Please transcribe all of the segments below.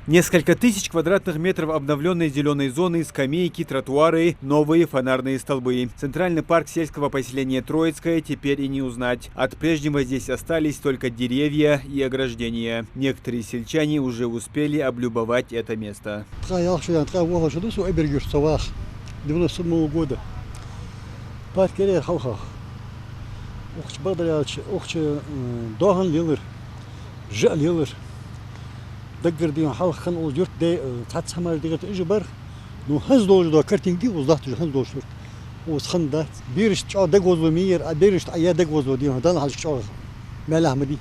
Несколько тысяч квадратных метров обновленной зеленой зоны, скамейки, тротуары, новые фонарные столбы. Центральный парк сельского поселения Троицкое теперь и не узнать. От прежнего здесь остались только деревья и ограждения. Некоторые сельчане уже успели облюбовать это место. 97 года. دقر ديون حال خن وجرت ده تعت همار دقت إجبار نو هز دوج ده كرتين دي وزدت هز دوج شرت وسخن ده بيرش تشا دقوز ومير بيرش أيا دقوز وديون هذا هالش تشا ماله مدي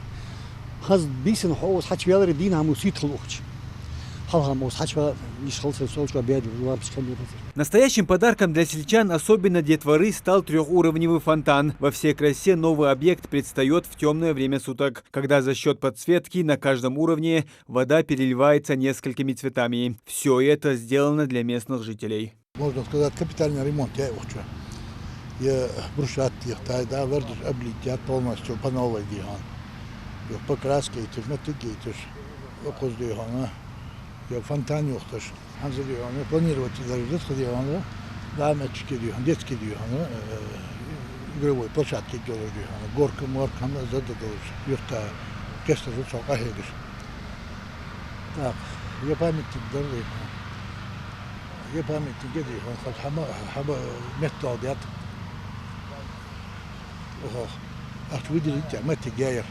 هز بيسن حوس حتى بيالر دين هم وسيت خلوقش Настоящим подарком для сельчан, особенно детворы, стал трехуровневый фонтан. Во всей красе новый объект предстает в темное время суток, когда за счет подсветки на каждом уровне вода переливается несколькими цветами. Все это сделано для местных жителей. Можно сказать, капитальный ремонт. Я брусчат да, вердуш облитят полностью по новой дихан. Покраска и методики, около дихана. Я фонтан юхташ. Hazırlıyor. Planировать детский дихан, да, мячики дихан, детский дихан, игровой площадки делают дихан, горка, морка, зададут, юрта, кестер, жуцок, ахедиш. Так, я памятник дорогой. Я памятник где дихан, хоть хаба метал дят. Ох, ах, выделите, мети гейер.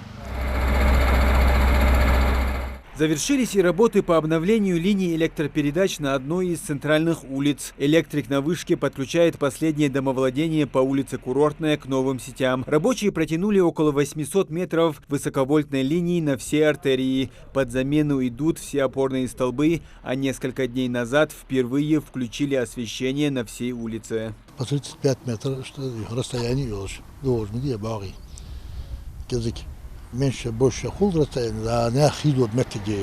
Завершились и работы по обновлению линий электропередач на одной из центральных улиц. Электрик на вышке подключает последнее домовладение по улице Курортная к новым сетям. Рабочие протянули около 800 метров высоковольтной линии на все артерии. Под замену идут все опорные столбы, а несколько дней назад впервые включили освещение на всей улице. По 35 метров расстояние должен быть баги. Меньше, больше хул расстояние, да не хилот методи,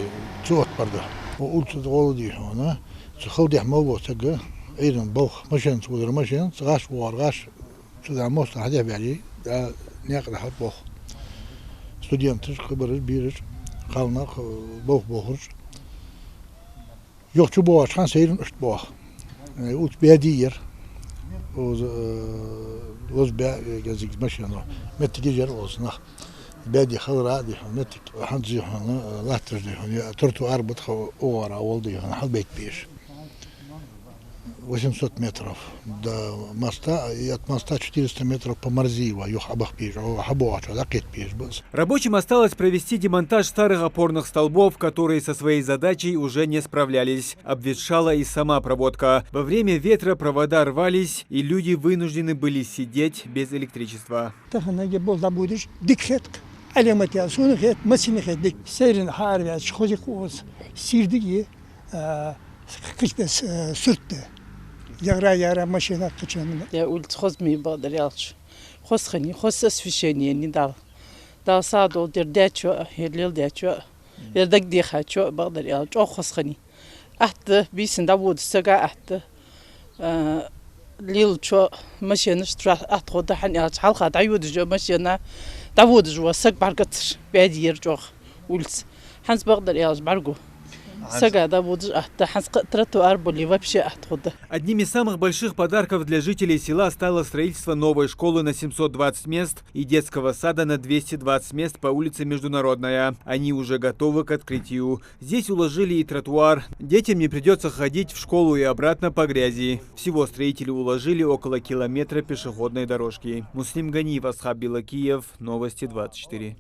чот парда. Улица голоди, она, сходи хмого сага, эйрен бог, машин, сходер машин, сгаш варгаш, сюда мост хадя бяли, да некогда хат бог. Студенты, хабарыш, бирыш, халнах, бог богыш. Йохчу бог, шанс эйрен үст бог. Улиц бядиер, оз бя газик машина, методи жер ознах. بادي خضراء دي هنتك حد زي هنا لا تجدي هنا ترتو أربط خو أورا ولدي هنا حد بيت بيش 800 метров до моста, и от моста 400 метров по Марзиева, Рабочим осталось провести демонтаж старых опорных столбов, которые со своей задачей уже не справлялись. Обветшала и сама проводка. Во время ветра провода рвались, и люди вынуждены были сидеть без электричества. Яра машина качана. Я улица хозми бадарялч. Хозхани, хоз освещение не дал. Дал саду дердячо, херлил дячо. Ердак дихачо бадарялч. О хозхани. Ахта бисен давуд сага ахта. Лилчо машина штра ахтода ханиалч халха дайуд жо машина. Давуд жо саг баргатш. Бядир жо улица. Ханс бадарялч баргу. Одним из самых больших подарков для жителей села стало строительство новой школы на 720 мест и детского сада на 220 мест по улице Международная. Они уже готовы к открытию. Здесь уложили и тротуар. Детям не придется ходить в школу и обратно по грязи. Всего строители уложили около километра пешеходной дорожки. Муслим Ганиев, Асхаб Билакиев, Новости 24.